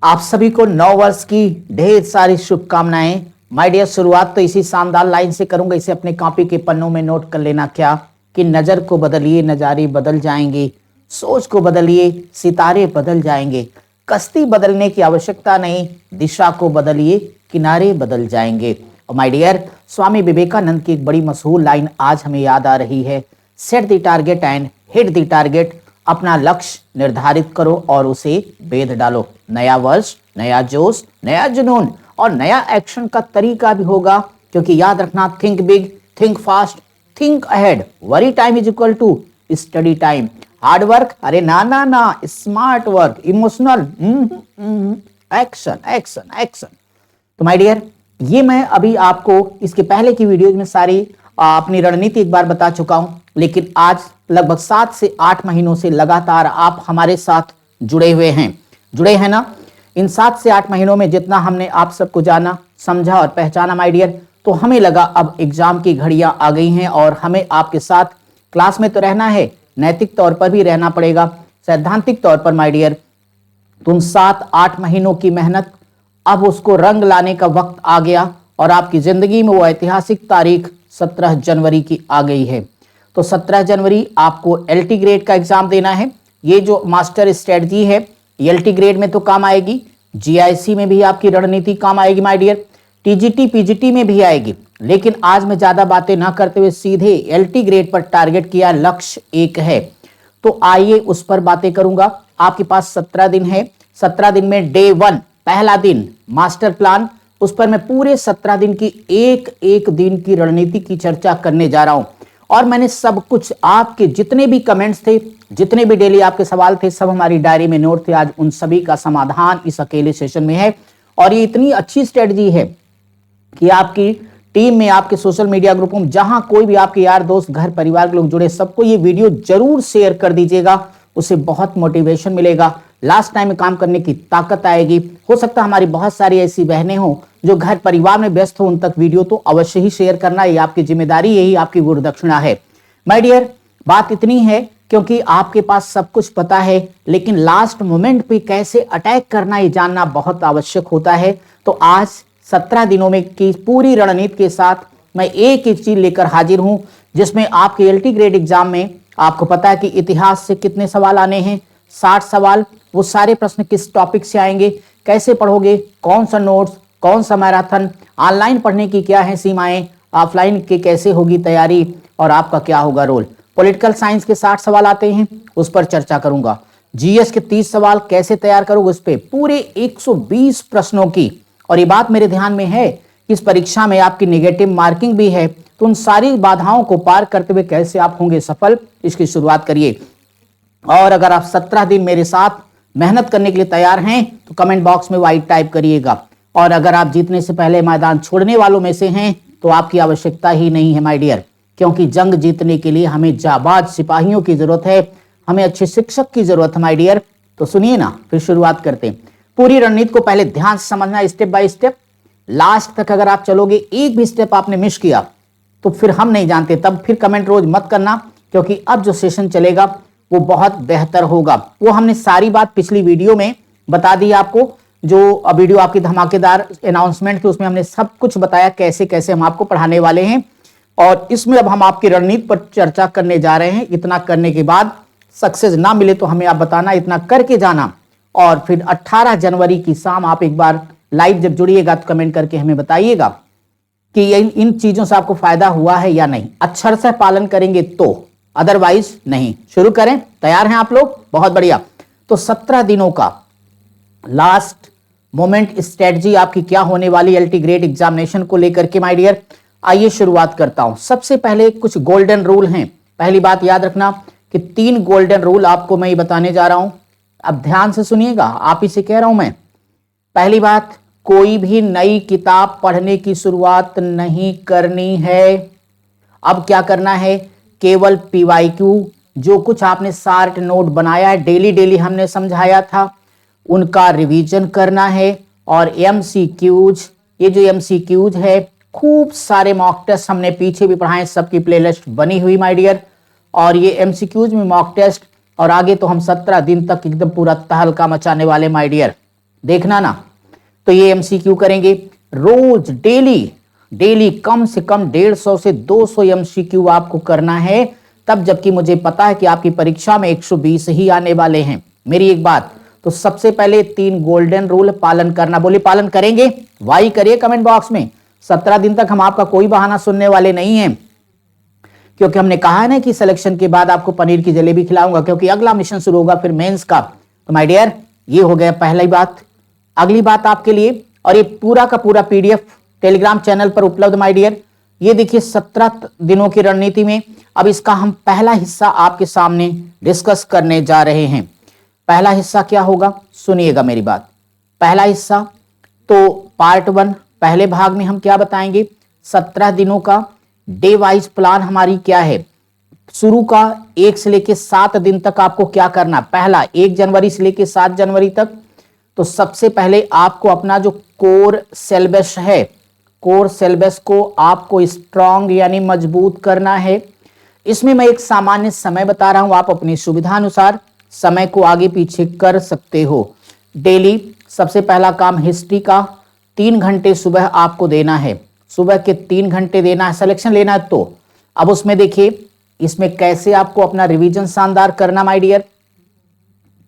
आप सभी को नव वर्ष की ढेर सारी शुभकामनाएं। माय डियर, शुरुआत तो इसी शानदार लाइन से करूंगा। इसे अपने कॉपी के पन्नों में नोट कर लेना क्या कि नजर को बदलिए, नजारे बदल जाएंगे। सोच को बदलिए, सितारे बदल जाएंगे। कश्ती बदलने की आवश्यकता नहीं, दिशा को बदलिए, किनारे बदल जाएंगे। और माय डियर, स्वामी विवेकानंद की एक बड़ी मशहूर लाइन आज हमें याद आ रही है, set the target and hit the target. अपना लक्ष्य निर्धारित करो और उसे बेध डालो। नया वर्ष, नया जोश, नया जुनून और नया एक्शन का तरीका भी होगा, क्योंकि याद रखना, think big, think fast, think ahead. Worry time is equal to study time. Hard work, अरे ना ना ना, smart work. Emotional, action action action. तो माय डियर, ये मैं अभी आपको इसके पहले की वीडियोज में सारी अपनी रणनीति एक बार बता चुका हूं, लेकिन आज लगभग 7 से 8 महीनों से लगातार आप हमारे साथ जुड़े हैं ना। इन 7 से 8 महीनों में जितना हमने आप सबको जाना, समझा और पहचाना माय डियर, तो हमें लगा अब एग्जाम की घड़ियां आ गई हैं और हमें आपके साथ क्लास में तो रहना है, नैतिक तौर पर भी रहना पड़ेगा, सैद्धांतिक तौर पर माय डियर। तुम 7-8 महीनों की मेहनत, अब उसको रंग लाने का वक्त आ गया और आपकी जिंदगी में वो ऐतिहासिक तारीख 17 जनवरी की आ गई है। तो 17 जनवरी आपको एलटी ग्रेड का एग्जाम देना है। ये जो मास्टर स्ट्रेटजी है, एलटी ग्रेड में तो काम आएगी, जीआईसी में भी आपकी रणनीति काम आएगी माय डियर, टीजीटी पीजीटी में भी आएगी। लेकिन आज मैं ज्यादा बातें ना करते हुए सीधे एलटी ग्रेड पर टारगेट किया, लक्ष्य एक है, तो आइए उस पर बातें करूंगा। आपके पास 17 दिन है। 17 दिन में डे 1 पहला दिन मास्टर प्लान, उस पर मैं पूरे 17 दिन की एक एक दिन की रणनीति की चर्चा करने जा रहा हूं। और मैंने सब कुछ, आपके जितने भी कमेंट्स थे, जितने भी डेली आपके सवाल थे, सब हमारी डायरी में नोट थे। आज उन सभी का समाधान इस अकेले सेशन में है। और ये इतनी अच्छी स्ट्रेटजी है कि आपकी टीम में, आपके सोशल मीडिया ग्रुपों में, जहां कोई भी आपके यार दोस्त, घर परिवार के लोग जुड़े, सबको ये वीडियो जरूर शेयर कर दीजिएगा। उससे बहुत मोटिवेशन मिलेगा, लास्ट टाइम में काम करने की ताकत आएगी। हो सकता है हमारी बहुत सारी ऐसी बहनें हो जो घर परिवार में व्यस्त हो, उन तक वीडियो तो अवश्य ही शेयर करना, ये आपकी जिम्मेदारी, यही आपकी गुरुदक्षिणा है माय डियर। बात इतनी है क्योंकि आपके पास सब कुछ पता है, लेकिन लास्ट मोमेंट पे कैसे अटैक करना ये जानना बहुत आवश्यक होता है। तो आज 17 दिनों में की पूरी रणनीति के साथ मैं एक एक चीज लेकर हाजिर हूं, जिसमें आपके एलटी ग्रेड एग्जाम में आपको पता है कि इतिहास से कितने सवाल आने हैं, 60 सवाल। वो सारे प्रश्न किस टॉपिक से आएंगे, कैसे पढ़ोगे, कौन सा नोट्स, कौन सा मैराथन, ऑनलाइन पढ़ने की क्या है सीमाएं, ऑफलाइन की कैसे होगी तैयारी और आपका क्या होगा रोल। पॉलिटिकल साइंस के 60 सवाल आते हैं, उस पर चर्चा करूंगा। जीएस के 30 सवाल कैसे तैयार करोगे, उस पर पूरे 120 प्रश्नों की। और ये बात मेरे ध्यान में है कि इस परीक्षा में आपकी नेगेटिव मार्किंग भी है, तो उन सारी बाधाओं को पार करते हुए कैसे आप होंगे सफल, इसकी शुरुआत करिए। और अगर आप 17 दिन मेरे साथ मेहनत करने के लिए तैयार हैं तो कमेंट बॉक्स में वाइट टाइप करिएगा। और अगर आप जीतने से पहले मैदान छोड़ने वालों में से हैं तो आपकी आवश्यकता ही नहीं है माय डियर, क्योंकि जंग जीतने के लिए हमें जाबाज सिपाहियों की जरूरत है, हमें अच्छे शिक्षक की जरूरत है माय डियर। तो सुनिए ना, फिर शुरुआत करते हैं। पूरी रणनीति को पहले ध्यान से समझना, स्टेप बाय स्टेप। लास्ट तक अगर आप चलोगे, एक भी स्टेप आपने मिस किया तो फिर हम नहीं जानते, तब फिर कमेंट रोज मत करना, क्योंकि अब जो सेशन चलेगा वो बहुत बेहतर होगा। वो हमने सारी बात पिछली वीडियो में बता दी आपको, जो वीडियो आपकी धमाकेदार अनाउंसमेंट थी, उसमें हमने सब कुछ बताया कैसे कैसे हम आपको पढ़ाने वाले हैं। और इसमें अब हम आपकी रणनीति पर चर्चा करने जा रहे हैं। इतना करने के बाद सक्सेस ना मिले तो हमें आप बताना, इतना करके जाना। और फिर 18 जनवरी की शाम आप एक बार लाइव जब जुड़िएगा तो कमेंट करके हमें बताइएगा कि इन चीजों से आपको फायदा हुआ है या नहीं। अक्षर से पालन करेंगे तो, अदरवाइज नहीं। शुरू करें, तैयार हैं आप लोग? बहुत बढ़िया। तो 17 दिनों का लास्ट मोमेंट स्ट्रेटजी आपकी क्या होने वाली एलटी ग्रेड एग्जामिनेशन को लेकर के माय डियर, आइए शुरुआत करता हूं। सबसे पहले कुछ गोल्डन रूल हैं। पहली बात याद रखना कि 3 गोल्डन रूल आपको मैं ये बताने जा रहा हूं। अब ध्यान से सुनिएगा, आप ही से कह रहा हूं मैं। पहली बात, कोई भी नई किताब पढ़ने की शुरुआत नहीं करनी है। अब क्या करना है, केवल पीवाईक्यू, जो कुछ आपने शार्ट नोट बनाया है, डेली डेली हमने समझाया था, उनका रिवीजन करना है। और एमसीक्यूज, ये जो एमसीक्यूज है, खूब सारे मॉक टेस्ट हमने पीछे भी पढ़ाए, सबकी प्लेलिस्ट बनी हुई माय डियर। और ये एमसीक्यूज में मॉक टेस्ट, और आगे तो हम 17 दिन तक एकदम पूरा तहलका मचाने वाले माय डियर। देखना ना। तो ये एमसीक्यू करेंगे रोज, डेली डेली कम से कम 150 से 200 एमसीक्यू आपको करना है तब, जबकि मुझे पता है कि आपकी परीक्षा में 120 ही आने वाले हैं। मेरी एक बात, तो सबसे पहले 3 गोल्डन रूल पालन करना। बोले पालन करेंगे, वाई करिए कमेंट बॉक्स में। 17 दिन तक हम आपका कोई बहाना सुनने वाले नहीं हैं, क्योंकि हमने कहा है ना कि सिलेक्शन के बाद आपको पनीर की जलेबी खिलाऊंगा, क्योंकि अगला मिशन शुरू होगा फिर मेंस का। तो माय डियर, ये हो गया पहली बात। अगली बात आपके लिए, और ये पूरा का पूरा पीडीएफ टेलीग्राम चैनल पर उपलब्ध माय डियर। ये देखिए 17 दिनों की रणनीति में अब इसका हम पहला हिस्सा आपके सामने डिस्कस करने जा रहे हैं। पहला हिस्सा क्या होगा, सुनिएगा मेरी बात। पहला हिस्सा तो पार्ट 1, पहले भाग में हम क्या बताएंगे, 17 दिनों का डे वाइज प्लान हमारी क्या है। शुरू का 1 से लेके 7 दिन तक आपको क्या करना। पहला 1 जनवरी से लेके 7 जनवरी तक, तो सबसे पहले आपको अपना जो कोर सिलेबस है, कोर सिलेबस को आपको स्ट्रांग यानी मजबूत करना है। इसमें मैं एक सामान्य समय बता रहा हूं, आप अपनी सुविधा अनुसार समय को आगे पीछे कर सकते हो। डेली सबसे पहला काम हिस्ट्री का 3 घंटे सुबह आपको देना है, सुबह के 3 घंटे देना है, सिलेक्शन लेना है। तो अब उसमें देखिए इसमें कैसे आपको अपना रिवीजन शानदार करना माय डियर।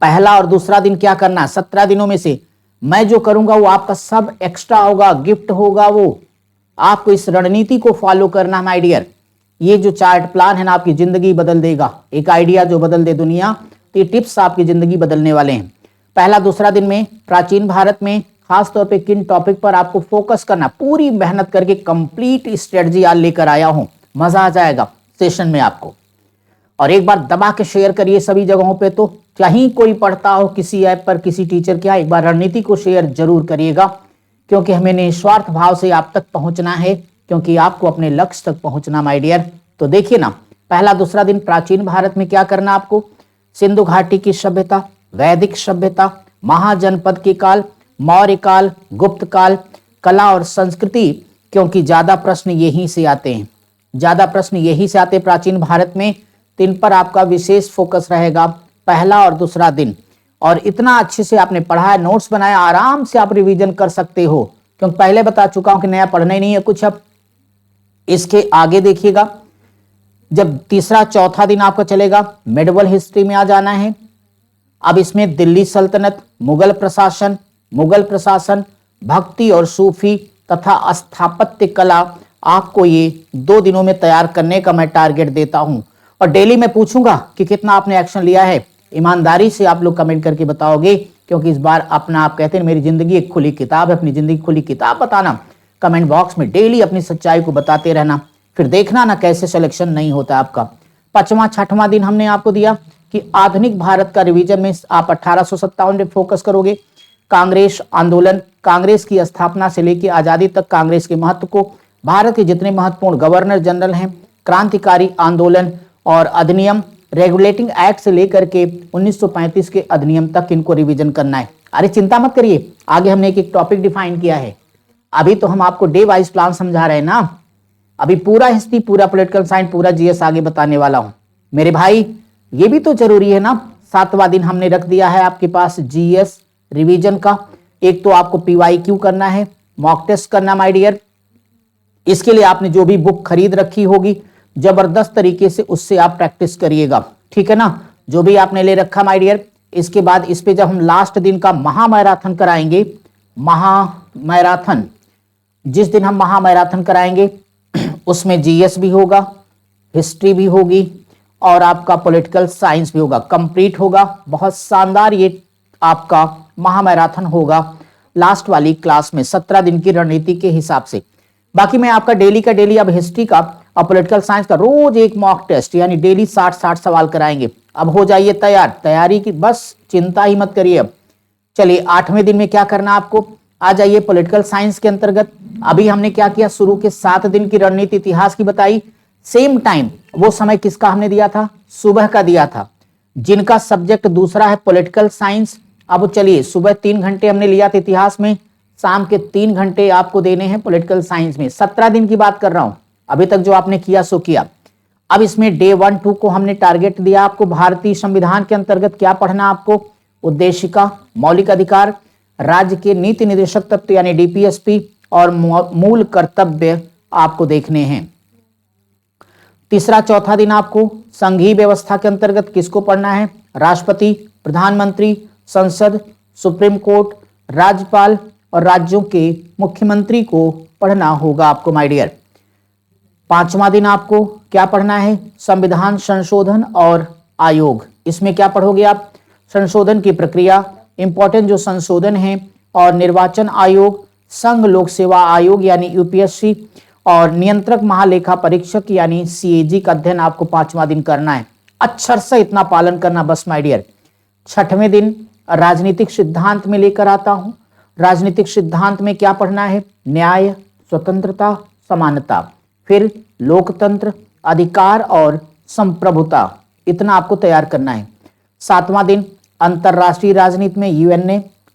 पहला और दूसरा दिन क्या करना, 17 दिनों में से मैं जो करूंगा वो आपका सब एक्स्ट्रा होगा, गिफ्ट होगा, वो आपको इस रणनीति को फॉलो करना माय डियर। ये जो चार्ट प्लान है ना आपकी जिंदगी बदल देगा, एक आइडिया जो बदल दे दुनिया, तो ये टिप्स आपकी जिंदगी बदलने वाले हैं। पहला दूसरा दिन में प्राचीन भारत में खास तौर पे किन टॉपिक पर आपको फोकस करना, पूरी मेहनत करके कंप्लीट स्ट्रेटजी आज लेकर आया हूं, मजा आ जाएगा सेशन में आपको। और एक बार दबा के शेयर करिए सभी जगहों पे, तो कहीं कोई पढ़ता हो किसी ऐप पर किसी टीचर के, एक बार रणनीति को शेयर जरूर करिएगा, क्योंकि हमें निस्वार्थ भाव से आप तक पहुंचना है, क्योंकि आपको अपने लक्ष्य तक पहुंचना माय डियर। तो देखिए ना, पहला दूसरा दिन प्राचीन भारत में क्या करना आपको, सिंधु घाटी की सभ्यता, वैदिक सभ्यता, महाजनपद के काल, मौर्य काल, गुप्त काल, कला और संस्कृति, क्योंकि ज्यादा प्रश्न यहीं से आते हैं, ज्यादा प्रश्न यहीं से आते हैं प्राचीन भारत में। 3 पर आपका विशेष फोकस रहेगा पहला और दूसरा दिन। और इतना अच्छे से आपने पढ़ा है, नोट्स बनाया, आराम से आप रिवीजन कर सकते हो, क्योंकि पहले बता चुका हूं कि नया पढ़ना ही नहीं है कुछ। अब इसके आगे देखिएगा, जब तीसरा चौथा दिन आपका चलेगा, मेडिवल हिस्ट्री में आ जाना है। अब इसमें दिल्ली सल्तनत, मुगल प्रशासन, भक्ति और सूफी तथा स्थापत्य कला, आपको ये 2 दिनों में तैयार करने का मैं टारगेट देता हूं। और डेली मैं पूछूंगा कि कितना आपने एक्शन लिया है, ईमानदारी से आप लोग कमेंट करके बताओगे, क्योंकि इस बार अपना, आप कहते हैं मेरी जिंदगी एक खुली किताब है, अपनी जिंदगी खुली किताब बताना, कमेंट बॉक्स में डेली अपनी सच्चाई को बताते रहना, फिर देखना ना कैसे सिलेक्शन नहीं होता आपका। 5वां 6वां दिन हमने आपको दिया कि आधुनिक भारत का रिवीजन में आप 1857 पे फोकस करोगे। कांग्रेस आंदोलन, कांग्रेस की स्थापना से लेकर आजादी तक कांग्रेस के महत्व को, भारत के जितने महत्वपूर्ण गवर्नर जनरल हैं, क्रांतिकारी आंदोलन और अधिनियम, रेगुलेटिंग एक्ट से लेकर के 1935 के अधिनियम तक इनको रिवीजन करना है। अरे चिंता मत करिए, आगे हमने एक टॉपिक डिफाइन किया है। अभी तो हम आपको डे वाइज प्लान समझा रहे हैं ना, अभी पूरा हिस्ट्री, पूरा पॉलिटिकल साइंस, पूरा जीएस आगे बताने वाला हूं मेरे भाई। ये भी तो जरूरी है ना। 7वां दिन हमने रख दिया है आपके पास जीएस रिवीजन का। एक तो आपको पीवाईक्यू करना है, मॉक टेस्ट करना माय डियर। इसके लिए आपने जो भी बुक खरीद रखी होगी जबरदस्त तरीके से उससे आप प्रैक्टिस करिएगा, ठीक है ना, जो भी आपने ले रखा माय डियर। इसके बाद इस पे जब हम लास्ट दिन का महामैराथन कराएंगे, महामैराथन, जिस दिन हम महामैराथन कराएंगे उसमें जीएस भी होगा, हिस्ट्री भी होगी और आपका पॉलिटिकल साइंस भी होगा, कंप्लीट होगा। बहुत शानदार ये आपका महामैराथन होगा लास्ट वाली क्लास में 17 दिन की रणनीति के हिसाब से। बाकी मैं आपका डेली का डेली अब हिस्ट्री का और पॉलिटिकल साइंस का रोज एक मॉक टेस्ट यानी डेली 60 सवाल कराएंगे। अब हो जाइए तैयार, तैयारी की बस चिंता ही मत करिए। अब चलिए 8वें दिन में क्या करना आपको, आ जाइए पॉलिटिकल साइंस के अंतर्गत। अभी हमने क्या किया, शुरू के 7 दिन की रणनीति इतिहास की बताई। सेम टाइम वो समय किसका हमने दिया था, सुबह का दिया था। जिनका सब्जेक्ट दूसरा है पॉलिटिकल साइंस, अब चलिए सुबह 3 घंटे हमने लिया था इतिहास में, शाम के 3 घंटे आपको देने हैं पॉलिटिकल साइंस में। 17 दिन की बात कर रहा हूं, अभी तक जो आपने किया सो किया। अब इसमें डे 1 2 को हमने टारगेट दिया आपको, भारतीय संविधान के अंतर्गत क्या पढ़ना आपको, उद्देशिका, मौलिक अधिकार, राज्य के नीति निदेशक तत्व यानी डीपीएसपी और मूल कर्तव्य आपको देखने हैं। तीसरा चौथा दिन आपको संघीय व्यवस्था के अंतर्गत किसको पढ़ना है? राष्ट्रपति, प्रधानमंत्री, संसद, सुप्रीम कोर्ट, राज्यपाल और राज्यों के मुख्यमंत्री को पढ़ना होगा आपको माय डियर। पांचवा दिन आपको क्या पढ़ना है? संविधान संशोधन और आयोग। इसमें क्या पढ़ोगे आप? संशोधन की प्रक्रिया, इंपॉर्टेंट जो संशोधन है, और निर्वाचन आयोग, संघ लोक सेवा आयोग यानी यूपीएससी, और नियंत्रक महालेखा परीक्षक यानी सीएजी का अध्ययन आपको पांचवा दिन करना है। अक्षर से इतना पालन करना बस माय डियर। छठवें दिन राजनीतिक सिद्धांत में लेकर आता हूं। राजनीतिक सिद्धांत में क्या पढ़ना है? न्याय, स्वतंत्रता, समानता, फिर लोकतंत्र, अधिकार और संप्रभुता। इतना आपको तैयार करना है। सातवां दिन अंतरराष्ट्रीय राजनीति में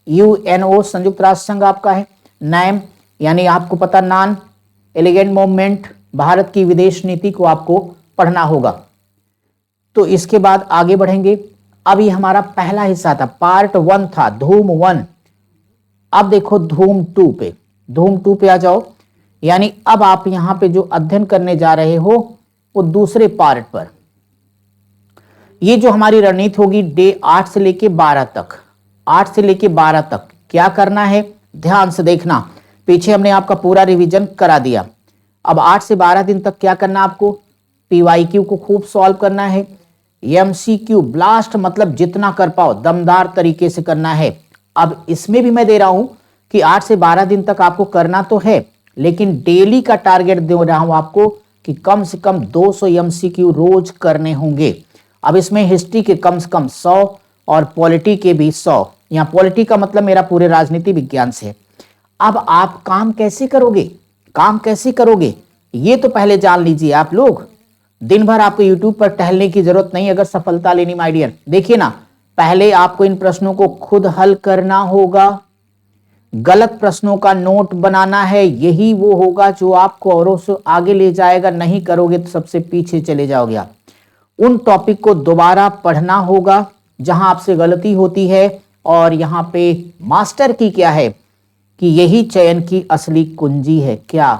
यूएनओ संयुक्त राष्ट्र संघ आपका है। नैम यानी आपको पता नॉन एलिगेंट मूवमेंट, भारत की विदेश नीति को आपको पढ़ना होगा। तो इसके बाद आगे बढ़ेंगे। अब ये हमारा पहला हिस्सा था, पार्ट 1 था, धूम 1। अब देखो धूम 2 पे, धूम 2 पे आ जाओ। यानी अब आप यहां पे जो अध्ययन करने जा रहे हो वो दूसरे पार्ट पर। ये जो हमारी रणनीति होगी डे 8 से लेके 12 तक, 8 से लेके 12 तक क्या करना है ध्यान से देखना। पीछे हमने आपका पूरा रिवीजन करा दिया। अब 8 से 12 दिन तक क्या करना आपको? पीवाईक्यू को खूब सॉल्व करना है। एमसीक्यू ब्लास्ट मतलब जितना कर पाओ दमदार तरीके से करना है। अब इसमें भी मैं दे रहा हूं कि 8 से 12 दिन तक आपको करना तो है, लेकिन डेली का टारगेट दे रहा हूं आपको कि कम से कम 200 एमसीक्यू रोज करने होंगे। अब इसमें हिस्ट्री के कम से कम 100 और पॉलिटी के भी 100। यहां पॉलिटी का मतलब मेरा पूरे राजनीति विज्ञान से। अब आप काम कैसे करोगे? काम कैसे करोगे ये तो पहले जान लीजिए आप लोग। दिन भर आपको यूट्यूब पर टहलने की जरूरत नहीं अगर सफलता लेनी माय डियर। देखिए ना, पहले आपको इन प्रश्नों को खुद हल करना होगा। गलत प्रश्नों का नोट बनाना है, यही वो होगा जो आपको औरों से आगे ले जाएगा। नहीं करोगे तो सबसे पीछे चले जाओगे आप। उन टॉपिक को दोबारा पढ़ना होगा जहां आपसे गलती होती है। और यहां पे मास्टर की क्या है कि यही चयन की असली कुंजी है। क्या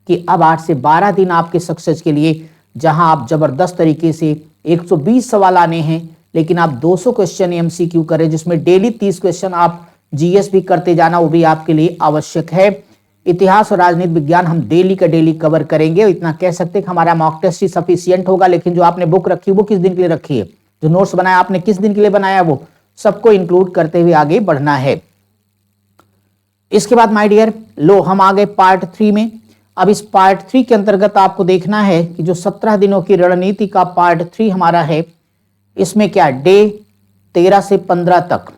कि अब 8 से 12 दिन आपके सक्सेस के लिए, जहां आप जबरदस्त तरीके से 120 सवाल आने हैं, लेकिन आप 200 क्वेश्चन एमसीक्यू करें, जिसमें डेली 30 क्वेश्चन आप जीएस भी करते जाना, वो भी आपके लिए आवश्यक है। इतिहास और राजनीति विज्ञान हम डेली का डेली कवर करेंगे। इतना कह सकते हैं कि हमारा मॉक टेस्ट ही सफिशियंट होगा, लेकिन जो आपने बुक रखी वो किस दिन के लिए रखी है, जो नोट्स बनाया आपने किस दिन के लिए बनाया, वो सबको इंक्लूड करते हुए आगे बढ़ना है। इसके बाद माय डियर लो हम आ गए पार्ट 3 में। अब इस पार्ट 3 के अंतर्गत आपको देखना है कि जो 17 दिनों की रणनीति का पार्ट 3 हमारा है, इसमें क्या डे 13 से 15 तक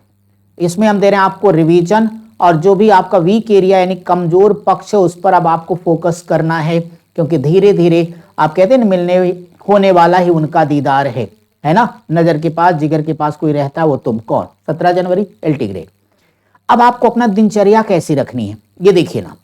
इसमें हम दे रहे हैं आपको रिवीजन, और जो भी आपका वीक एरिया यानी कमजोर पक्ष है उस पर अब आपको फोकस करना है, क्योंकि धीरे धीरे आप कहते हैं ना मिलने होने वाला ही उनका दीदार है ना। नजर के पास जिगर के पास कोई रहता है वो तुम कौन। 17 जनवरी एलटी ग्रेड। अब आपको अपना दिनचर्या कैसी रखनी है ये देखिए ना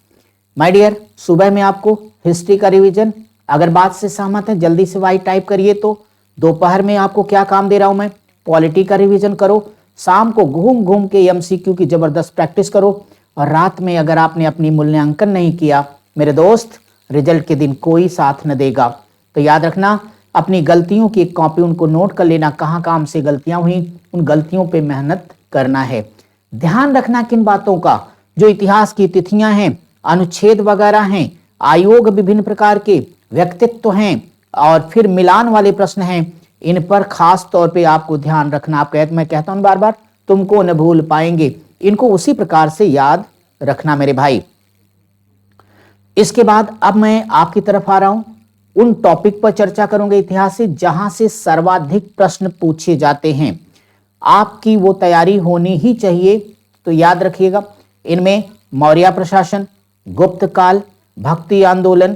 माय डियर। सुबह में आपको हिस्ट्री का रिवीजन, अगर बात से सहमत है जल्दी से वाई टाइप करिए। तो दोपहर में आपको क्या काम दे रहा हूं मैं? पॉलिटी का रिवीजन करो। शाम को घूम घूम के एमसीक्यू की जबरदस्त प्रैक्टिस करो। और रात में अगर आपने अपनी मूल्यांकन नहीं किया मेरे दोस्त, रिजल्ट के दिन कोई साथ न देगा। तो याद रखना, अपनी गलतियों की एक कॉपी उनको नोट कर लेना, कहाँ काम से गलतियां हुई, उन गलतियों पे मेहनत करना है। ध्यान रखना किन बातों का, जो इतिहास की तिथियां हैं, अनुच्छेद वगैरह हैं, आयोग विभिन्न प्रकार के, व्यक्तित्व हैं, और फिर मिलान वाले प्रश्न हैं, इन पर खास तौर पे आपको ध्यान रखना। आप मैं कहता हूं बार बार, तुमको न भूल पाएंगे, इनको उसी प्रकार से याद रखना मेरे भाई। इसके बाद अब मैं आपकी तरफ आ रहा हूं, उन टॉपिक पर चर्चा करूंगा इतिहास से जहां से सर्वाधिक प्रश्न पूछे जाते हैं। आपकी वो तैयारी होनी ही चाहिए। तो याद रखिएगा, इनमें मौर्य प्रशासन, गुप्त काल, भक्ति आंदोलन,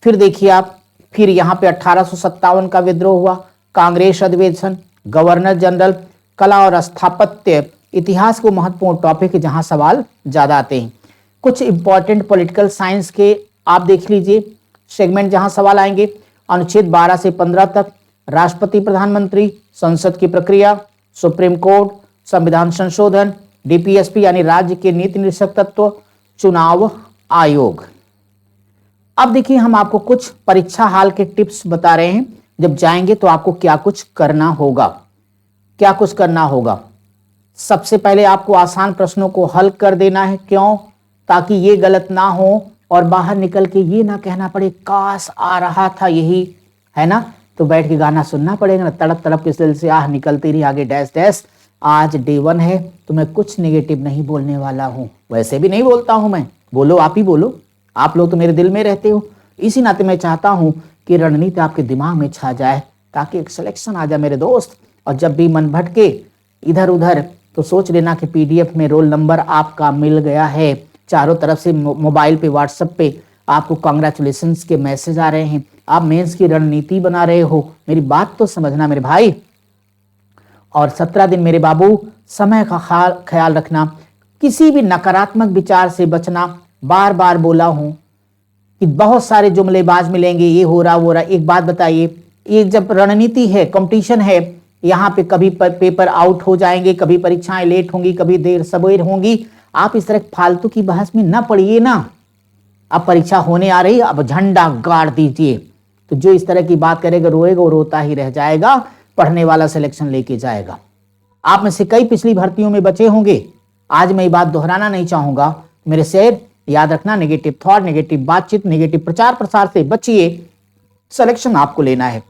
फिर देखिए आप, फिर यहां पे 1857 का विद्रोह हुआ, कांग्रेस अधिवेशन, गवर्नर जनरल, कला और स्थापत्य, इतिहास को महत्वपूर्ण टॉपिक है जहां सवाल ज्यादा आते हैं। कुछ इंपॉर्टेंट पॉलिटिकल साइंस के आप देख लीजिए सेगमेंट जहां सवाल आएंगे। अनुच्छेद 12 से 15 तक, राष्ट्रपति प्रधानमंत्री, संसद की प्रक्रिया, सुप्रीम कोर्ट, संविधान संशोधन, डीपीएसपी यानी राज्य के नीति निर्देशक तत्व, चुनाव आयोग। अब देखिए हम आपको कुछ परीक्षा हाल के टिप्स बता रहे हैं, जब जाएंगे तो आपको क्या कुछ करना होगा। क्या कुछ करना होगा, सबसे पहले आपको आसान प्रश्नों को हल कर देना है। क्यों? ताकि ये गलत ना हो और बाहर निकल के ये ना कहना पड़े काश आ रहा था यही, है ना, तो बैठ के गाना सुनना पड़ेगा ना, तड़प तड़प किस दिल से आह निकलती रही आगे डैश डैश। आज डे 1 है तो मैं कुछ नेगेटिव नहीं बोलने वाला हूं, वैसे भी नहीं बोलता हूं मैं, बोलो आप ही बोलो, आप लोग तो मेरे दिल में रहते हो। इसी नाते मैं चाहता हूं कि रणनीति आपके दिमाग में छा जाए ताकि एक सिलेक्शन आ जाए मेरे दोस्त। और जब भी मन भटके इधर उधर तो सोच लेना कि पीडीएफ में रोल नंबर आपका मिल गया है। चारों तरफ से मोबाइल पे व्हाट्सएप पे आपको कांग्रेचुलेशंस के मैसेज आ रहे हैं, आप मेंस की रणनीति बना रहे हो। मेरी बात तो समझना मेरे भाई। और 17 दिन मेरे बाबू समय का ख्याल रखना, किसी भी नकारात्मक विचार से बचना। बार बार बोला हूं कि बहुत सारे जुमलेबाज मिलेंगे, ये हो रहा वो रहा। एक बात बताइए, ये जब रणनीति है, कंपटीशन है, यहाँ पे कभी पेपर आउट हो जाएंगे, कभी परीक्षाएं लेट होंगी, कभी देर सवेर होंगी। आप इस तरह फालतू की बहस में ना पड़िए ना। अब परीक्षा होने आ रही है, अब झंडा गाड़ दीजिए। तो जो इस तरह की बात करेगा रोएगा और रोता ही रह जाएगा, पढ़ने वाला सिलेक्शन लेके जाएगा। आप में से कई पिछली भर्तियों में बचे होंगे, आज मैं ये बात दोहराना नहीं चाहूंगा। मेरे शेर याद रखना, नेगेटिव थॉट, नेगेटिव बातचीत, नेगेटिव प्रचार प्रसार से बचिए, सिलेक्शन आपको लेना है।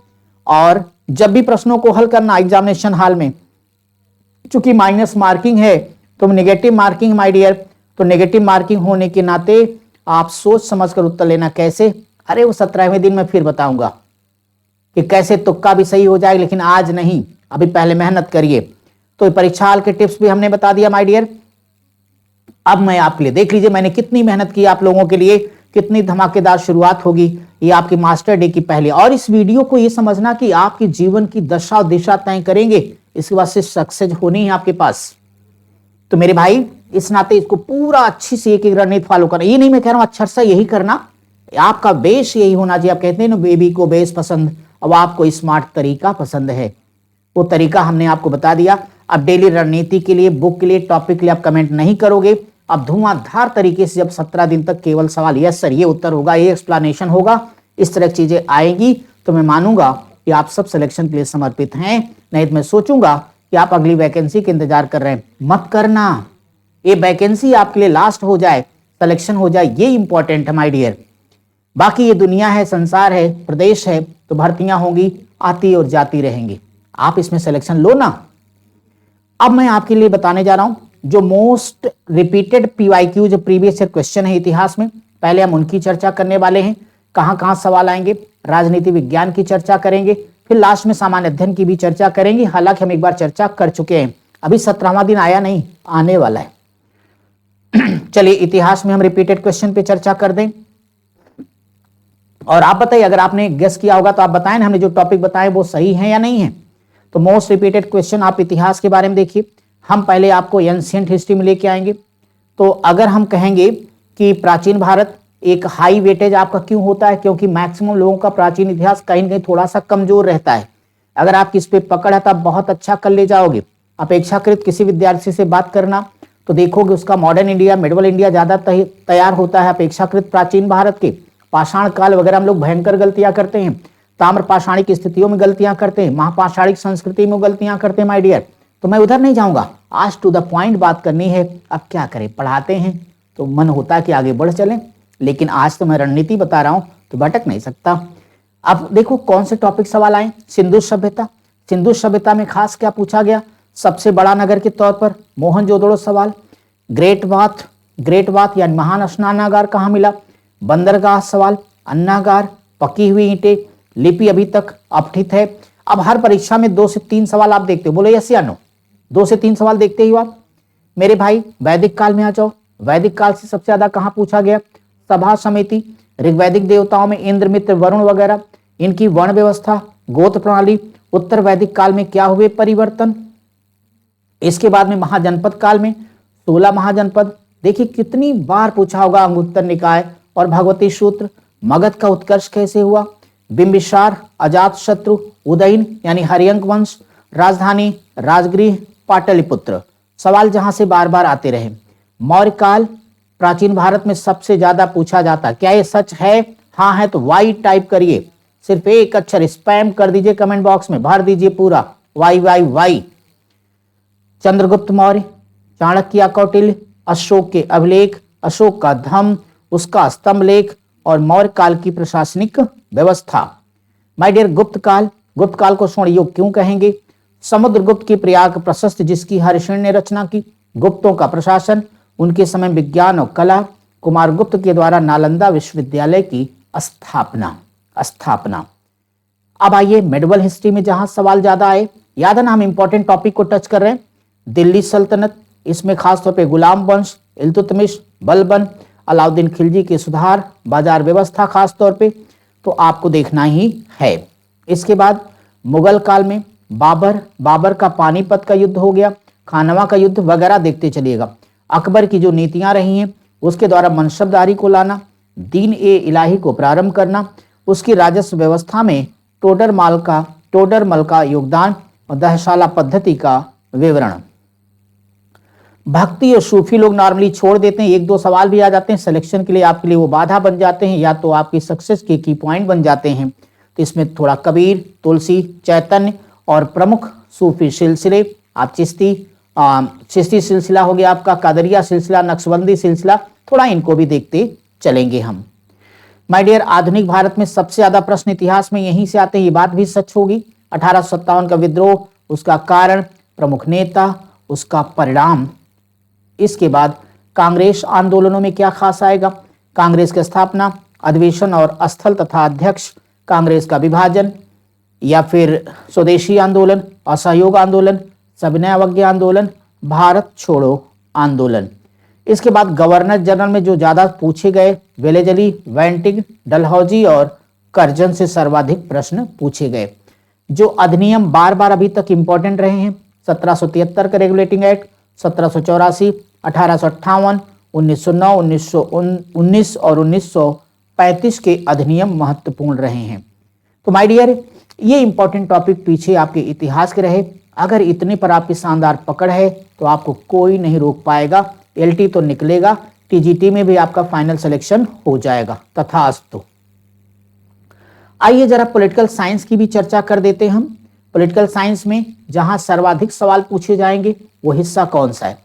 और जब भी प्रश्नों को हल करना एग्जामिनेशन हॉल में, चूंकि माइनस मार्किंग है तो नेगेटिव मार्किंग माय डियर, तो नेगेटिव मार्किंग होने के नाते आप सोच समझकर उत्तर लेना। कैसे? अरे वो 17वें दिन में फिर बताऊंगा कि कैसे तुक्का भी सही हो जाएगा, लेकिन आज नहीं, अभी पहले मेहनत करिए। तो परीक्षा हाल के टिप्स भी हमने बता दिया माय डियर। अब मैं आपके लिए देख लीजिए मैंने कितनी मेहनत की आप लोगों के लिए, कितनी धमाकेदार शुरुआत होगी ये आपकी मास्टर डे की पहले। और इस वीडियो को ये समझना कि आपके जीवन की दशा और दिशा तय करेंगे, इसके बाद से सक्सेस होनी है आपके पास। तो मेरे भाई इस नाते इसको पूरा अच्छी से एक रणनीति फॉलो करना। ये नहीं मैं कह रहा हूं अच्छा सा यही करना, आपका बेस यही होना चाहिए। आप कहते हैं ना बेबी को बेस पसंद, अब आपको स्मार्ट तरीका पसंद है, वो तरीका हमने आपको बता दिया। अब डेली रणनीति के लिए, बुक के लिए, टॉपिक के लिए आप कमेंट नहीं करोगे। अब धुआंधार तरीके से जब 17 दिन तक केवल सवाल यस सर ये उत्तर होगा, ये एक्सप्लेनेशन होगा, इस तरह की चीजें आएंगी तो मैं मानूंगा कि आप सब सिलेक्शन के लिए समर्पित हैं। नहीं तो मैं सोचूंगा कि आप अगली वैकेंसी के इंतजार कर रहे हैं। मत करना, ये वैकेंसी आपके लिए लास्ट हो जाए, सिलेक्शन हो जाए, ये इंपॉर्टेंट है माय डियर। बाकी ये दुनिया है, संसार है, प्रदेश है, तो भर्तियां होंगी, आती और जाती रहेंगी। आप इसमें सिलेक्शन लो ना। अब मैं आपके लिए बताने जा रहा हूं जो मोस्ट रिपीटेड पीवाईक्यू जो प्रीवियस ईयर क्वेश्चन है इतिहास में, पहले हम उनकी चर्चा करने वाले हैं। कहां कहां सवाल आएंगे, राजनीति विज्ञान की चर्चा करेंगे, फिर लास्ट में सामान्य अध्ययन की भी चर्चा करेंगे। हालांकि हम एक बार चर्चा कर चुके हैं, अभी 17वां दिन आया नहीं, आने वाला है। चलिए इतिहास में हम रिपीटेड क्वेश्चन पे चर्चा कर दें। और आप बताइए, अगर आपने गेस किया होगा तो आप बताएं हमने जो टॉपिक बताए वो सही है या नहीं है। तो मोस्ट रिपीटेड क्वेश्चन आप इतिहास के बारे में देखिए। हम पहले आपको एंशिएंट हिस्ट्री में लेके आएंगे। तो अगर हम कहेंगे कि प्राचीन भारत, एक हाई वेटेज आपका क्यों होता है? क्योंकि मैक्सिमम लोगों का प्राचीन इतिहास कहीं न कहीं थोड़ा सा कमजोर रहता है। अगर आप किस पे पकड़ है तो आप बहुत अच्छा कर ले जाओगे। अपेक्षाकृत किसी विद्यार्थी से बात करना तो देखोगे उसका मॉडर्न इंडिया, मिडिवल इंडिया ज्यादा तैयार होता है अपेक्षाकृत प्राचीन भारत के। पाषाण काल वगैरह हम लोग भयंकर गलतियां करते हैं, ताम्र पाषाणिक स्थितियों में गलतियां करते हैं, महापाषाणिक संस्कृति में गलतियां करते हैं माय डियर। तो मैं उधर नहीं जाऊंगा, आज टू द पॉइंट बात करनी है। अब क्या करें, पढ़ाते हैं तो मन होता है कि आगे बढ़ चलें, लेकिन आज तो मैं रणनीति बता रहा हूं तो भटक नहीं सकता। अब देखो कौन से टॉपिक सवाल आए। सिंधु सभ्यता, सिंधु सभ्यता में खास क्या पूछा गया? सबसे बड़ा नगर के तौर पर मोहनजोदड़ो सवाल। ग्रेट बाथ यानी महान स्नानागार कहाँ मिला? बंदरगाह सवाल। अन्नागार, पकी हुई ईंटें, लिपि अभी तक अपठित है। अब हर परीक्षा में 2 से 3 सवाल आप देखते हो, बोलो यस या नो? 2 से 3 सवाल देखते हो आप। मेरे भाई वैदिक काल में आ जाओ। वैदिक काल से सबसे ज्यादा कहां पूछा गया? सभा समिति, ऋग्वैदिक देवताओं में इंद्र, मित्र, वरुण वगैरह, इनकी वर्ण व्यवस्था, गोत्र प्रणाली। उत्तर वैदिक काल में क्या हुए परिवर्तन? इसके बाद में महाजनपद काल में 16 महाजनपद। देखिए कितनी बार पूछा होगा अंगुत्तर निकाय और भगवती सूत्र। मगध का उत्कर्ष कैसे हुआ? बिंबिसार, अजात शत्रु, उदयन यानी हरियंक वंश, राजधानी राजगृह पाटलिपुत्र। सवाल जहां से बार बार आते रहे। मौर्य काल प्राचीन भारत में सबसे ज्यादा पूछा जाता, क्या ये सच है? हाँ है तो वाई टाइप करिए, सिर्फ एक अक्षर स्पैम कर दीजिए कमेंट बॉक्स में, भर दीजिए पूरा why why why. Chandragupta Maurya, Chanakya Kautilya, Ashoka के अभिलेख, अशोक का धम्म, उसका स्तंभ लेख और मौर्य काल की प्रशासनिक व्यवस्था। माय डियर गुप्त काल को स्वर्ण युग क्यों कहेंगे? समुद्रगुप्त की प्रयाग प्रशस्त जिसकी हरिशण ने रचना की, गुप्तों का प्रशासन, उनके समय विज्ञान और कला, कुमारगुप्त के द्वारा नालंदा विश्वविद्यालय की स्थापना। अब आइए मेडिवल हिस्ट्री में जहां सवाल ज्यादा आए, याद है ना हम इंपॉर्टेंट टॉपिक को टच कर रहे हैं। दिल्ली सल्तनत, इसमें खासतौर पे गुलाम वंश, इल्तुतमिश, बलबन, अलाउद्दीन खिलजी के सुधार, बाजार व्यवस्था खास तौर पे तो आपको देखना ही है। इसके बाद मुगल काल में बाबर का पानीपत का युद्ध हो गया, खानवा का युद्ध वगैरह देखते चलिएगा। अकबर की जो नीतियां रही हैं उसके द्वारा मनसबदारी को लाना, दीन ए इलाही को प्रारंभ करना, उसकी राजस्व व्यवस्था में टोडरमल का योगदान और दहशाला पद्धति का विवरण। भक्ति और सूफी लोग नॉर्मली छोड़ देते हैं, एक दो सवाल भी आ जाते हैं सिलेक्शन के लिए, आपके लिए वो बाधा बन जाते हैं या तो आपकी सक्सेस के की पॉइंट बन जाते हैं। तो इसमें थोड़ा कबीर, तुलसी, चैतन्य और प्रमुख सूफी सिलसिले, आप चिश्ती सिलसिला हो गया आपका, कादरिया सिलसिला, नक्शबंदी सिलसिला, थोड़ा इनको भी देखते चलेंगे हम। माय डियर, आधुनिक भारत में सबसे ज्यादा प्रश्न इतिहास में यहीं से आते हैं, ये बात भी सच होगी। 1857 का विद्रोह, उसका कारण, प्रमुख नेता, उसका परिणाम। इसके बाद कांग्रेस आंदोलनों में क्या खास आएगा? कांग्रेस की स्थापना, अधिवेशन और स्थल तथा अध्यक्ष, कांग्रेस का विभाजन या फिर स्वदेशी आंदोलन, असहयोग आंदोलन, सविनय अवज्ञा आंदोलन, भारत छोड़ो आंदोलन। इसके बाद गवर्नर जनरल में जो ज्यादा पूछे गए, वेलेजली, वेंटिग, डलहौजी और कर्जन से सर्वाधिक प्रश्न पूछे गए। जो अधिनियम बार बार अभी तक इंपॉर्टेंट रहे हैं, 1773 का रेगुलेटिंग एक्ट, 1784, 1858, 1909, 1919 और 1935 के अधिनियम महत्वपूर्ण रहे हैं। तो माय डियर, ये इंपॉर्टेंट टॉपिक पीछे आपके इतिहास के रहे। अगर इतने पर आपकी शानदार पकड़ है तो आपको कोई नहीं रोक पाएगा, एलटी तो निकलेगा, टीजीटी में भी आपका फाइनल सिलेक्शन हो जाएगा, तथास्तु। आइए जरा पॉलिटिकल साइंस की भी चर्चा कर देते हैं हम। पॉलिटिकल साइंस में जहां सर्वाधिक सवाल पूछे जाएंगे वो हिस्सा कौन सा है?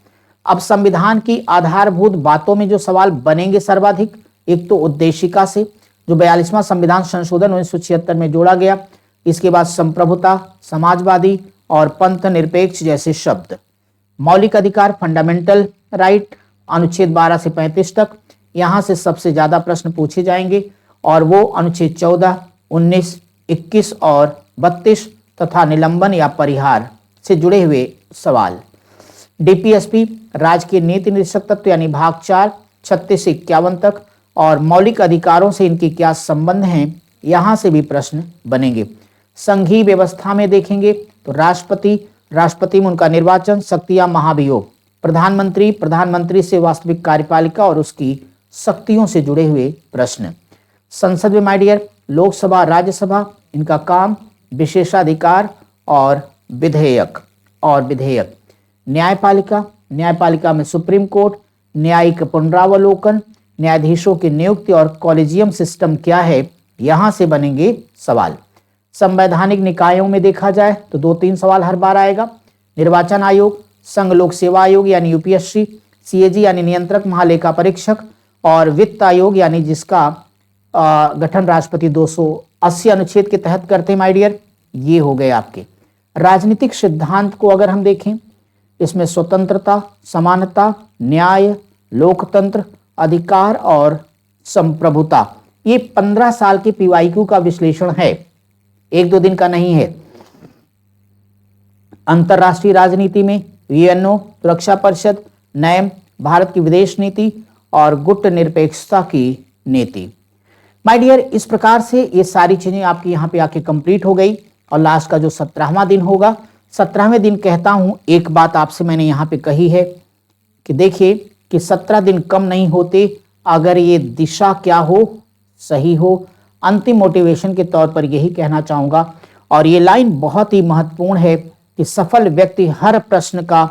अब संविधान की आधारभूत बातों में जो सवाल बनेंगे सर्वाधिक, एक तो उद्देशिका से, जो 42वां संविधान संशोधन 1976 में जोड़ा गया। इसके बाद संप्रभुता, समाजवादी और पंथ निरपेक्ष जैसे शब्द। मौलिक अधिकार, फंडामेंटल राइट, अनुच्छेद 12 से 35 तक, यहां से सबसे ज्यादा प्रश्न पूछे जाएंगे और वो अनुच्छेद 14, 19, 21 और 32 तथा निलंबन या परिहार से जुड़े हुए सवाल। डीपीएसपी, राजकीय नीति निदेशक तत्व यानी भाग 4, 36 से 51 तक और मौलिक अधिकारों से इनके क्या संबंध हैं, यहां से भी प्रश्न बनेंगे। संघीय व्यवस्था में देखेंगे तो राष्ट्रपति में उनका निर्वाचन, शक्तियां, महाभियोग, प्रधानमंत्री से वास्तविक कार्यपालिका और उसकी शक्तियों से जुड़े हुए प्रश्न। संसद में माय डियर, लोकसभा, राज्यसभा, इनका काम, विशेषाधिकार और विधेयक। न्यायपालिका में सुप्रीम कोर्ट, न्यायिक पुनरावलोकन, न्यायाधीशों की नियुक्ति और कॉलेजियम सिस्टम क्या है, यहां से बनेंगे सवाल। संवैधानिक निकायों में देखा जाए तो 2-3 सवाल हर बार आएगा। निर्वाचन आयोग, संघ लोक सेवा आयोग यानी यूपीएससी, सीएजी यानी नियंत्रक महालेखा परीक्षक और वित्त आयोग यानी जिसका गठन राष्ट्रपति 280 अनुच्छेद के तहत करते हैं माय डियर। ये हो गए आपके। राजनीतिक सिद्धांत को अगर हम देखें, इसमें स्वतंत्रता, समानता, न्याय, लोकतंत्र, अधिकार और संप्रभुता, ये 15 साल के पीवाईक्यू का विश्लेषण है, 1-2 दिन का नहीं है। अंतरराष्ट्रीय राजनीति में यूएनओ, सुरक्षा परिषद, नैम, भारत की विदेश नीति और गुट निरपेक्षता की नीति। माय डियर, इस प्रकार से ये सारी चीजें आपकी यहाँ पे आके कंप्लीट हो गई और लास्ट का जो 17वां दिन होगा, 17वें दिन कहता हूं, एक बात आपसे मैंने यहाँ पे कही है कि देखिए कि 17 दिन कम नहीं होते अगर ये दिशा क्या हो, सही हो। अंतिम मोटिवेशन के तौर पर यही कहना चाहूंगा और ये लाइन बहुत ही महत्वपूर्ण है कि सफल व्यक्ति हर प्रश्न का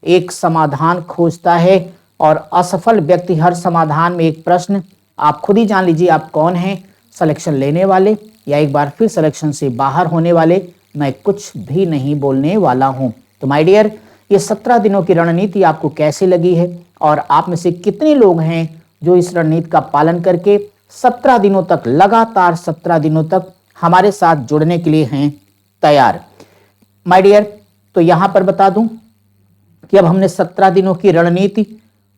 एक समाधान खोजता है और असफल व्यक्ति हर समाधान में एक प्रश्न। आप खुद ही जान लीजिए आप कौन हैं, सिलेक्शन लेने वाले या एक बार फिर सिलेक्शन से बाहर होने वाले। मैं कुछ भी नहीं बोलने वाला हूं। तो माय डियर, ये 17 दिनों की रणनीति आपको कैसी लगी है और आप में से कितने लोग हैं जो इस रणनीति का पालन करके 17 दिनों तक, लगातार 17 दिनों तक हमारे साथ जुड़ने के लिए हैं तैयार। माय डियर, तो यहां पर बता दूं कि अब हमने 17 दिनों की रणनीति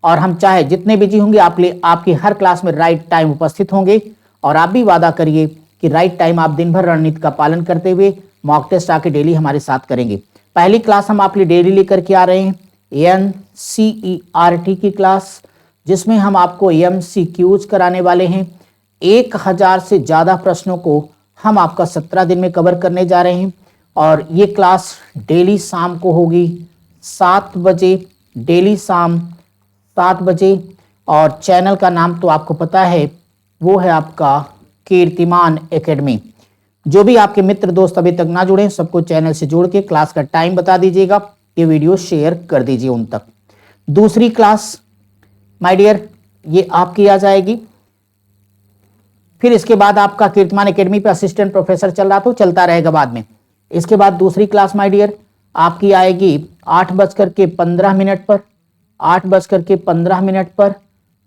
और हम चाहे जितने बिजी होंगे आपकी हर क्लास में राइट टाइम उपस्थित होंगे। और आप भी वादा करिए कि राइट टाइम आप दिन भर रणनीति का पालन करते हुए मॉक टेस्ट आके डेली हमारे साथ करेंगे। पहली क्लास हम आपके लिए डेली लेकर के आ रहे हैं NCERT की क्लास, जिसमें हम आपको MCQs कराने वाले हैं। 1000 से ज़्यादा प्रश्नों को हम आपका 17 दिन में कवर करने जा रहे हैं। और ये क्लास डेली शाम को होगी 7 बजे, डेली शाम 7 बजे। और चैनल का नाम तो आपको पता है, वो है आपका कीर्तिमान एकेडमी। जो भी आपके मित्र दोस्त अभी तक ना जुड़े, सबको चैनल से जोड़ के क्लास का टाइम बता दीजिएगा, ये वीडियो शेयर कर दीजिए उन तक। दूसरी क्लास माय डियर ये आपकी आ जाएगी। फिर इसके बाद आपका कीर्तिमान एकेडमी पे असिस्टेंट प्रोफेसर चल रहा, तो चलता रहेगा बाद में। इसके बाद दूसरी क्लास माय डियर आपकी आएगी 8:15 पर, 8:15 पर।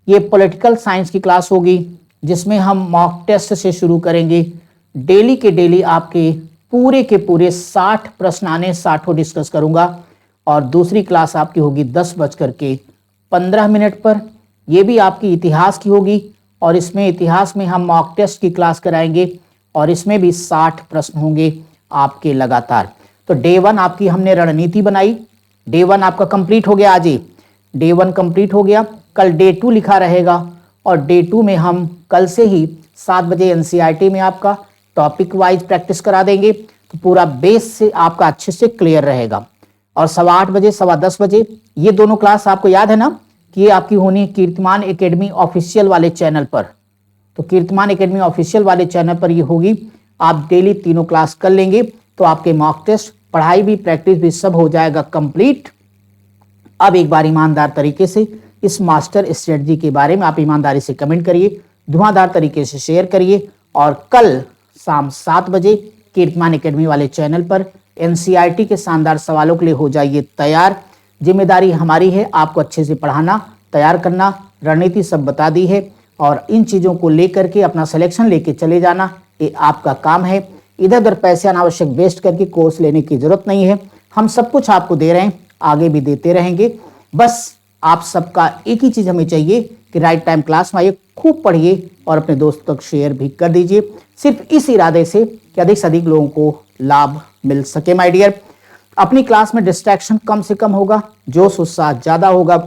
ये पॉलिटिकल साइंस की क्लास होगी, जिसमें हम मॉक टेस्ट से शुरू करेंगे। डेली के डेली आपके पूरे के पूरे 60 प्रश्न आने, 60 डिस्कस करूंगा। और दूसरी क्लास आपकी होगी 10:15 पर। यह भी आपकी इतिहास की होगी और इसमें इतिहास में हम मॉक टेस्ट की क्लास कराएंगे और इसमें भी 60 प्रश्न होंगे आपके लगातार। तो डे 1 आपकी हमने रणनीति बनाई, डे 1 आपका कंप्लीट हो गया। आज ही डे 1 कंप्लीट हो गया। कल डे 2 लिखा रहेगा और डे 2 में हम कल से ही 7 बजे NCERT में आपका टॉपिक वाइज प्रैक्टिस करा देंगे, तो पूरा बेस से आपका अच्छे से क्लियर रहेगा। और 8:15 बजे, 10:15 बजे ये दोनों क्लास आपको याद है ना कि ये आपकी होनी है कीर्तिमान एकेडमी ऑफिशियल वाले चैनल पर। तो कीर्तिमान एकेडमी ऑफिशियल वाले चैनल पर ये होगी। आप डेली तीनों क्लास कर लेंगे तो आपके मॉक टेस्ट, पढ़ाई भी, प्रैक्टिस भी सब हो जाएगा कंप्लीट। अब एक बार ईमानदार तरीके से इस मास्टर स्ट्रेटजी के बारे में आप ईमानदारी से कमेंट करिए, धुआंधार तरीके से शेयर करिए। और कल शाम 7 बजे कीर्तिमान एकेडमी वाले चैनल पर NCERT के शानदार सवालों के लिए हो जाइए तैयार। जिम्मेदारी हमारी है आपको अच्छे से पढ़ाना, तैयार करना, रणनीति सब बता दी है और इन चीज़ों को लेकर के अपना सिलेक्शन लेके चले जाना, ये आपका काम है। इधर उधर पैसे अनावश्यक वेस्ट करके कोर्स लेने की जरूरत नहीं है। हम सब कुछ आपको दे रहे हैं, आगे भी देते रहेंगे। बस आप सबका एक ही चीज़ हमें चाहिए कि राइट टाइम क्लास में आइए, खूब पढ़िए और अपने दोस्तों तक शेयर भी कर दीजिए, सिर्फ इस इरादे से कि अधिक से अधिक लोगों को लाभ मिल सके। माय डियर, अपनी क्लास में डिस्ट्रैक्शन कम से कम होगा, जोश उत्साह ज़्यादा होगा।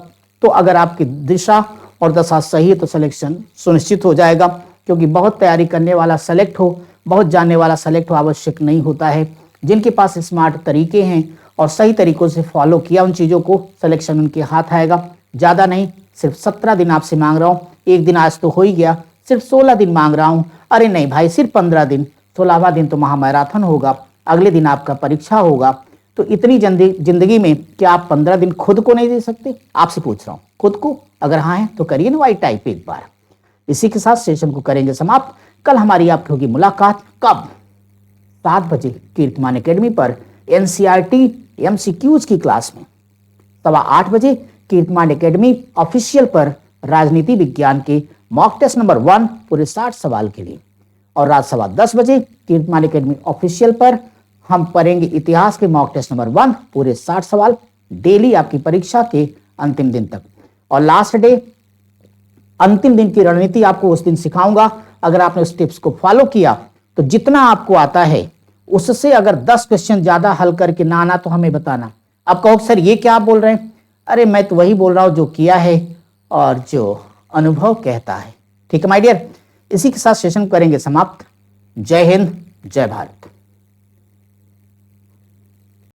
तो अगर आपकी दिशा और दशा सही है तो सिलेक्शन सुनिश्चित हो जाएगा। क्योंकि बहुत तैयारी करने वाला सेलेक्ट हो, बहुत जानने वाला सेलेक्ट हो आवश्यक नहीं होता है। जिनके पास स्मार्ट तरीके हैं और सही तरीकों से फॉलो किया उन चीज़ों को, सिलेक्शन उनके हाथ आएगा। ज़्यादा नहीं, सिर्फ 17 दिन आपसे मांग रहा हूँ। एक दिन आज तो हो ही गया, सिर्फ 16 दिन मांग रहा हूँ। अरे नहीं भाई, सिर्फ 15 दिन, 16वां दिन तो महामैराथन होगा, अगले दिन आपका परीक्षा होगा। तो इतनी जिंदगी में क्या आप 15 दिन खुद को नहीं दे सकते? आपसे पूछ रहा हूँ, खुद को अगर हाँ है तो करिए ना वाइट टाइप एक बार। इसी के साथ सेशन को करेंगे समाप्त। कल हमारी आपकी होगी मुलाकात, कब? 7 बजे कीर्तिमान एकेडमी पर NCERT MCQs की क्लास में। 8:15 बजे कीर्तिमान एकेडमी ऑफिशियल पर राजनीति विज्ञान के मॉक टेस्ट नंबर 1 पूरे 60 सवाल के लिए। और रात 10:15 बजे कीर्तिमान एकेडमी ऑफिशियल पर हम पढ़ेंगे इतिहास के मॉक टेस्ट नंबर 1 पूरे 60 सवाल डेली आपकी परीक्षा के अंतिम दिन तक। और लास्ट डे, अंतिम दिन की रणनीति आपको उस दिन सिखाऊंगा। अगर आपने उस टिप्स को फॉलो किया तो जितना आपको आता है उससे अगर 10 क्वेश्चन ज्यादा हल करके ना आना तो हमें बताना। अब कहो सर ये क्या आप बोल रहे हैं? अरे मैं तो वही बोल रहा हूं जो किया है और जो अनुभव कहता है। ठीक है माय डियर, इसी के साथ सेशन करेंगे समाप्त। जय हिंद, जय भारत।